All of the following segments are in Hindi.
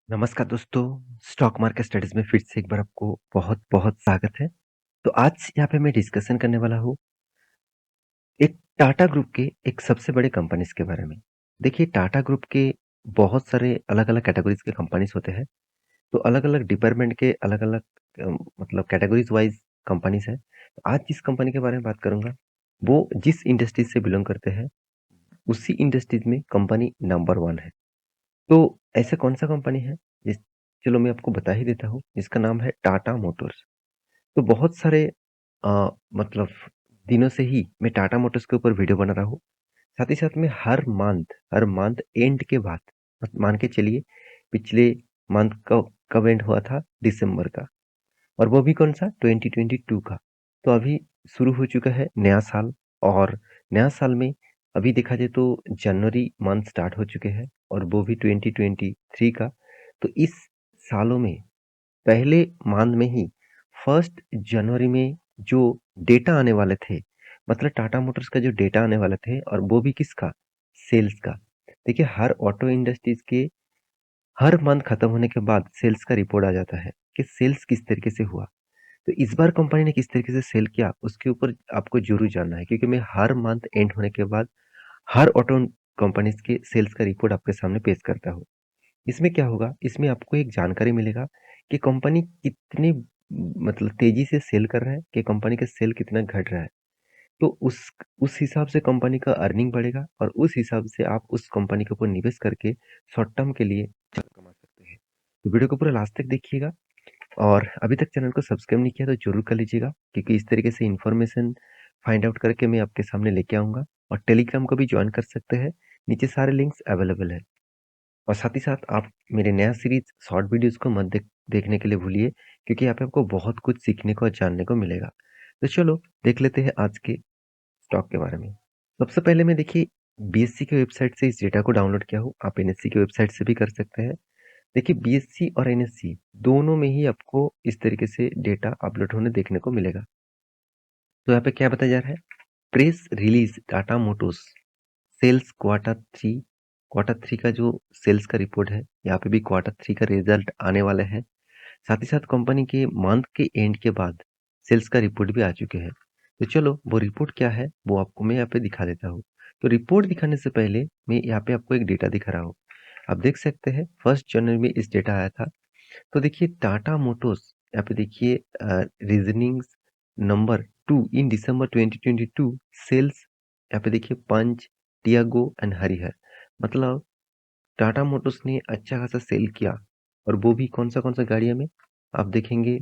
नमस्कार दोस्तों, स्टॉक मार्केट स्टडीज़ में फिर से एक बार आपको बहुत-बहुत स्वागत है। तो आज यहाँ पे मैं डिस्कशन करने वाला हूँ एक टाटा ग्रुप के एक सबसे बड़े कंपनीज़ के बारे में। देखिए टाटा ग्रुप के बहुत सारे अलग-अलग कैटेगरीज़ के कंपनीज़ होते हैं, तो अलग-अलग डिपार्टमेंट के अलग-अलग मतलब कैटेगरीज़ वाइज़ कंपनीज़ हैं। आज जिस कंपनी के बारे में बात करूँगा, वो जिस इंडस्ट्री से बिलॉन्ग करते हैं, उसी इंडस्ट्रीज़ में कंपनी नंबर 1 है। तो ऐसा कौन-सा कंपनी है जिस चलो मैं आपको बता ही देता हूँ, जिसका नाम है टाटा मोटर्स। तो बहुत सारे मतलब दिनों से ही मैं टाटा मोटर्स के ऊपर वीडियो बना रहा हूँ। साथ ही साथ में हर मंथ एंड के बाद मान के चलिए पिछले मंथ कब एंड हुआ था? दिसंबर का और वो भी कौन-सा? 2022 का। तो अभी शुरू हो चुका है नया साल और नया साल में अभी देखा जाए तो जनवरी मंथ स्टार्ट हो चुके हैं और वो भी 2023 का। तो इस सालों में पहले मंथ में ही 1 जनवरी में जो डेटा आने वाले थे, मतलब टाटा मोटर्स का जो डेटा आने वाले थे और वो भी किसका? सेल्स का। देखिए हर ऑटो इंडस्ट्रीज़ के हर मंथ खत्म होने के बाद सेल्स का रिपोर्ट आ जाता है कि सेल्स किस तरीके से हुआ। तो इस बार कंपनी ने किस तरीके से सेल किया उसके ऊपर आपको ज़रूर जानना है क्योंकि मैं हर मंथ एंड होने के बाद हर ऑटो कंपनीज़ के सेल्स का रिपोर्ट आपके सामने पेश करता हूँ। इसमें क्या होगा, इसमें आपको एक जानकारी मिलेगा कि कंपनी कितनी मतलब तेज़ी से सेल कर रहा है, कि कंपनी का सेल कितना घट रहा है। तो उस हिसाब से कंपनी का अर्निंग बढ़ेगा और उस हिसाब से आप उस कंपनी के ऊपर निवेश करके शॉर्ट टर्म के लिए पैसा कमा सकते हैं। तो वीडियो को पूरा लास्ट तक देखिएगा और अभी तक चैनल को सब्सक्राइब नहीं किया तो ज़रूर कर लीजिएगा क्योंकि इस तरीके से इन्फॉर्मेशन फाइंड आउट करके मैं आपके सामने लेके आऊँगा और टेलीग्राम को भी जॉइन कर सकते हैं। नीचे सारे लिंक्स अवेलेबल है। और साथ ही साथ आप मेरे नया सीरीज़ शॉर्ट वीडियोज़ को मत देखने के लिए भूलिए क्योंकि यहाँ पे आपको बहुत कुछ सीखने को और जानने को मिलेगा। तो चलो देख लेते हैं आज के स्टॉक के बारे में। सबसे पहले मैं देखिए बीएससी की वेबसाइट से इस डेटा को डाउनलोड किया हूँ। आप एनएससी की वेबसाइट से भी कर सकते हैं। देखिए बीएससी और एनएससी दोनों में ही आपको इस तरीके से डेटा अपलोड होने देखने को मिलेगा। तो यहाँ पे क्या बताया जा रहा है? Press release Tata motors sales quarter three का जो सेल्स का रिपोर्ट है, यहाँ पे भी क्वार्टर थ्री का रिजल्ट आने वाला है। साथ ही साथ कंपनी के मंथ के एंड के बाद सेल्स का रिपोर्ट भी आ चुके हैं। तो चलो वो रिपोर्ट क्या है वो आपको मैं यहाँ पे दिखा देता हूँ। तो रिपोर्ट दिखाने से पहले मैं यहाँ पे आपको एक डेटा दिखा रहा हूँ। आप देख सकते हैं 1 जनवरी में इस डेटा आया था। तो देखिए टाटा मोटर्स यहाँ पे देखिए रीजनिंग्स नंबर 2 इन दिसंबर 2022 सेल्स यहाँ पे देखिए पंच, टियागो एंड हरिहर। मतलब टाटा मोटर्स ने अच्छा खासा सेल किया और वो भी कौन सा गाड़ियां में आप देखेंगे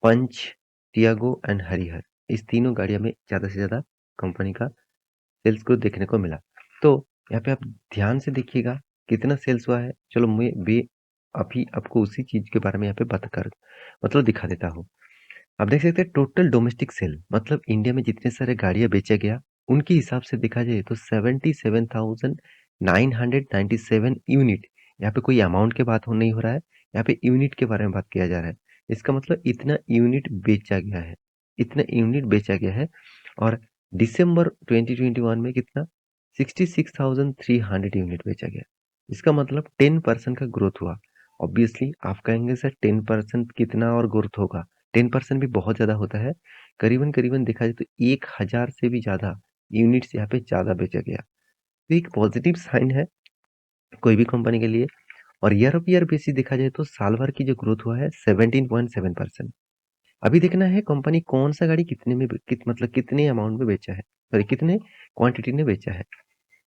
पंच, टियागो एंड हरिहर। इस तीनों गाड़ियों में ज़्यादा से ज़्यादा कंपनी का सेल्स को देखने को मिला। तो यहाँ पे आप ध्यान से देखिएगा कितना सेल्स हुआ है। चलो मैं वे अभी आपको उसी चीज़ के बारे में यहाँ पे बता कर मतलब दिखा देता हूँ। आप देख सकते हैं टोटल डोमेस्टिक सेल मतलब इंडिया में जितने सारे गाड़ियाँ बेचा गया उनके हिसाब से देखा जाए तो 77,997 यूनिट। यहाँ पे कोई अमाउंट के बात हो नहीं हो रहा है, यहाँ पे यूनिट के बारे में बात किया जा रहा है। इसका मतलब इतना यूनिट बेचा गया है, इतना यूनिट बेचा गया है। और दिसंबर 2021 में कितना 66,300 यूनिट बेचा गया। इसका मतलब 10% का ग्रोथ हुआ। ऑब्वियसली आप कहेंगे सर 10% कितना और ग्रोथ होगा? 10% भी बहुत ज़्यादा होता है। करीबन देखा जाए तो 1000 से भी ज़्यादा यूनिट्स यहाँ पे ज़्यादा बेचा गया। तो एक पॉजिटिव साइन है कोई भी कंपनी के लिए। और ईयर ऑफ ईयर बेसिस देखा जाए तो साल भर की जो ग्रोथ हुआ है 17.7%। अभी देखना है कंपनी कौन सा गाड़ी कितने में मतलब कितने अमाउंट में बेचा है, सॉरी कितने क्वांटिटी में बेचा है।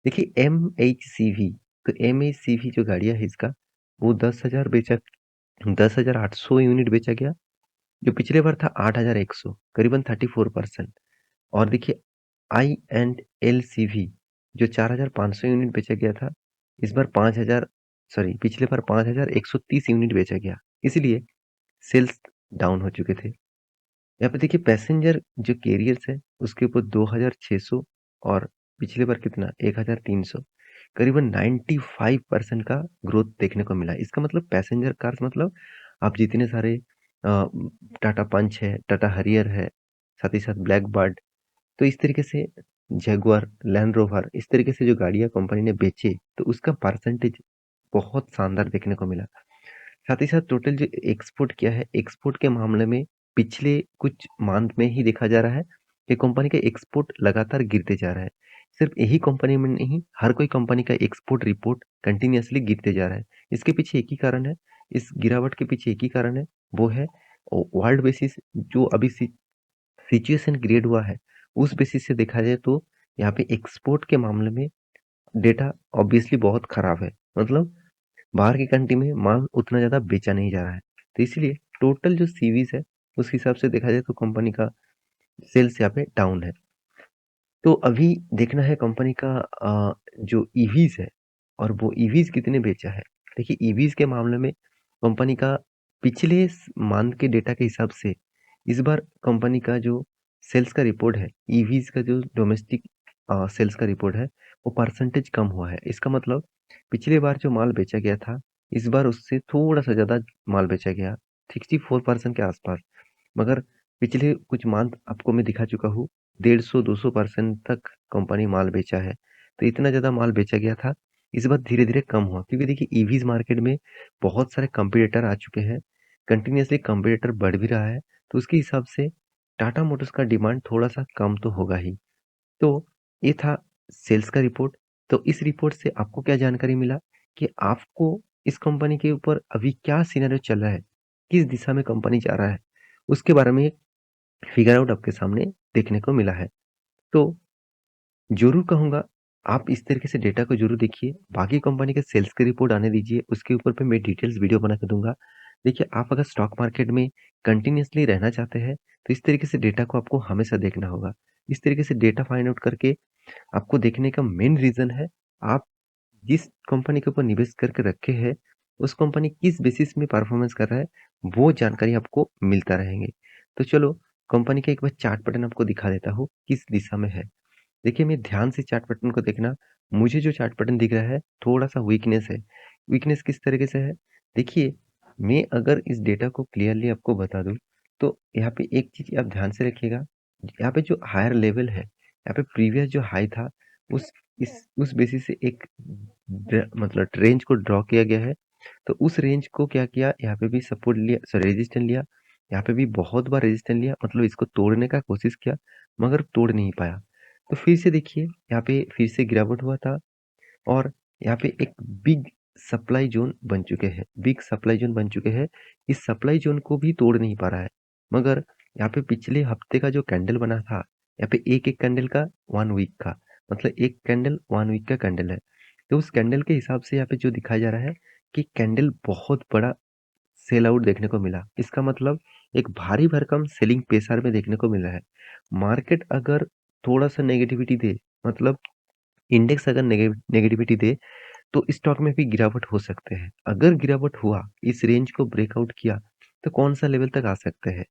देखिए एमएचसीवी, तो एमएचसीवी जो गाड़ियां है इसका वो 10,800 यूनिट बेचा गया, जो पिछले बार था 8,100, करीबन 34%। और देखिए आई एंड एल सी वी जो 4,500 यूनिट बेचा गया था, इस बार 5,000 सॉरी पिछले बार 5,130 यूनिट बेचा गया, इसलिए सेल्स डाउन हो चुके थे। यहाँ पे देखिए पैसेंजर जो कैरियर्स है उसके ऊपर 2,600 और पिछले बार कितना 1,300, करीबन 95% का ग्रोथ देखने को मिला। इसका मतलब पैसेंजर कार्स मतलब आप जितने सारे टाटा पंच है, टाटा हरियर है, साथ ही साथ ब्लैक बर्ड, तो इस तरीके से जगुआर, लैंड रोवर, इस तरीके से जो गाड़ियाँ कंपनी ने बेचे तो उसका परसेंटेज बहुत शानदार देखने को मिला। साथ ही साथ टोटल जो एक्सपोर्ट किया है, एक्सपोर्ट के मामले में पिछले कुछ मंथ में ही देखा जा रहा है कि कंपनी का एक्सपोर्ट लगातार गिरते जा रहा है। सिर्फ यही कंपनी में नहीं, हर कोई कंपनी का एक्सपोर्ट रिपोर्ट कंटिन्यूअसली गिरते जा रहा है। इसके पीछे एक ही कारण है, इस गिरावट के पीछे एक ही कारण है, वो है वर्ल्ड बेसिस जो अभी सिचुएशन क्रिएट हुआ है, उस बेसिस से देखा जाए तो यहाँ पे एक्सपोर्ट के मामले में डेटा ऑब्वियसली बहुत खराब है। मतलब बाहर की कंट्री में माल उतना ज़्यादा बेचा नहीं जा रहा है। तो इसीलिए टोटल जो सीवीज है, उस हिसाब से देखा जाए तो कंपनी का सेल्स यहाँ पे डाउन है। तो अभी देखना है कंपनी का जो ईवीज है और वो ईवीज कितने बेचा है। देखिए ईवीज के मामले में कंपनी का पिछले मंथ के डेटा के हिसाब से इस बार कंपनी का जो सेल्स का रिपोर्ट है, ईवीज का जो डोमेस्टिक सेल्स का रिपोर्ट है, वो परसेंटेज कम हुआ है। इसका मतलब पिछले बार जो माल बेचा गया था, इस बार उससे थोड़ा सा ज़्यादा माल बेचा गया, 64% के आसपास। मगर पिछले कुछ मंथ आपको मैं दिखा चुका हूँ, 150-200% तक कंपनी माल बेचा है। तो इतना ज़्यादा माल बेचा गया था, इस बार धीरे-धीरे कम हुआ क्योंकि देखिए ईवीज़ मार्केट में बहुत सारे कॉम्पिटिटर आ चुके हैं। कंटिन्यूअसली कॉम्पिटिटर बढ़ भी रहा है, तो उसके हिसाब से टाटा मोटर्स का डिमांड थोड़ा-सा कम तो होगा ही। तो ये था सेल्स का रिपोर्ट। तो इस रिपोर्ट से आपको क्या जानकारी मिला कि आपको इस कंपनी के ऊपर अभी क्या सिनेरियो चल रहा है, किस दिशा में कंपनी जा रहा है, उसके बारे में फिगर आउट आपके सामने देखने को मिला है। तो ज़रूर कहूँगा आप इस तरीके से डेटा को ज़रूर देखिए, बाकी कंपनी के सेल्स की रिपोर्ट आने दीजिए, उसके ऊपर पे मैं डिटेल्स वीडियो बना के दूँगा। देखिए आप अगर स्टॉक मार्केट में कंटिन्यूअसली रहना चाहते हैं, तो इस तरीके से डेटा को आपको हमेशा देखना होगा। इस तरीके से डेटा फाइंड आउट करके आपको देखने का मेन रीज़न है, आप जिस कंपनी के ऊपर निवेश करके रखे हैं, उस कंपनी किस बेसिस में परफॉर्मेंस कर रहा है, वो जानकारी आपको मिलता रहेंगे। तो चलो कंपनी का एक बार चार्ट पैटर्न आपको दिखा देता हूँ, किस दिशा में है। देखिए मैं ध्यान से चार्ट पैटर्न को देखना, मुझे जो चार्ट पैटर्न दिख रहा है, थोड़ा-सा वीकनेस है। वीकनेस किस तरीके से है? देखिए, मैं अगर इस डेटा को क्लियरली आपको बता दूँ, तो यहाँ पे एक चीज़ आप ध्यान से रखिएगा, यहाँ पे जो हायर लेवल है, यहाँ पे प्रीवियस जो हाई था, उस उस बेसिस से एक मतलब रेंज को ड्रॉ किया गया है। तो उस रेंज को क्या किया, यहाँ पे भी सपोर्ट लिया, सॉरी रेजिस्टेंस लिया, यहाँ पे भी बहुत बार रेजिस्टेंस लिया, मतलब इसको तोड़ने का कोशिश किया, मगर तोड़ नहीं पाया। तो फिर से देखिए, यहाँ पे फिर से गिरावट हुआ था और यहाँ पे एक बिग सप्लाई ज़ोन बन चुके हैं, बिग सप्लाई ज़ोन बन चुके हैं। इस सप्लाई ज़ोन को भी तोड़ नहीं पा रहा है, मगर यहाँ पे पिछले हफ्ते का जो कैंडल बना था, यहाँ पे एक-एक कैंडल का 1 वीक का, मतलब एक कैंडल 1 वीक का कैंडल है। तो उस कैंडल के हिसाब से यहाँ पे जो दिखाया जा रहा है कि कैंडल बहुत बड़ा सेल आउट देखने को मिला। इसका मतलब एक भारी भरकम सेलिंग प्रेशर में देखने को मिल रहा है। मार्केट अगर थोड़ा-सा नेगेटिविटी दे, मतलब इंडेक्स अगर नेगेटिविटी दे, तो स्टॉक में भी गिरावट हो सकते हैं। अगर गिरावट हुआ, इस रेंज को ब्रेकआउट किया, तो कौन-सा लेवल तक आ सकते हैं?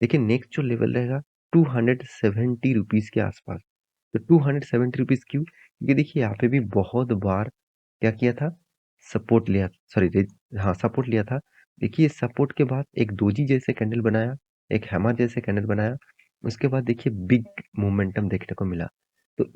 देखिए नेक्स्ट जो लेवल रहेगा ₹270 के आसपास। तो ₹270 क्यों? क्योंकि देखिए यहाँ पे भी बहुत बार क्या किया था? सपोर्ट लिया, सॉरी हाँ, सपोर्ट लिया था। देखिए सपोर्ट के बाद एक डोजी जैसे कैंडल बनाया, एक हैमर जैसे कैंडल बनाया, उसके बाद देखिए बिग मोमेंटम देखने को मिला। तो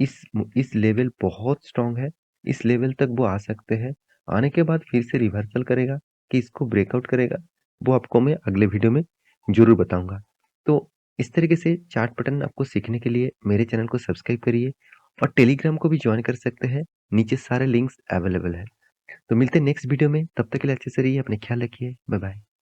इस लेवल बहुत स्ट्रॉन्ग है, इस लेवल तक वो आ सकते हैं। आने के बाद फिर से रिवर्सल करेगा कि इसको ब्रेकआउट करेगा, वो आपको मैं अगले वीडियो में ज़रूर बताऊँगा। तो इस तरीके से चार्ट पैटर्न आपको सीखने के लिए मेरे चैनल को सब्सक्राइब करिए और टेलीग्राम को भी जॉइन कर सकते हैं, नीचे सारे लिंक्स अवेलेबल हैं। तो मिलते हैं नेक्स्ट वीडियो में, तब तक के लिए अच्छे से रहिए, अपने ख्याल रखिए, बाय बाय।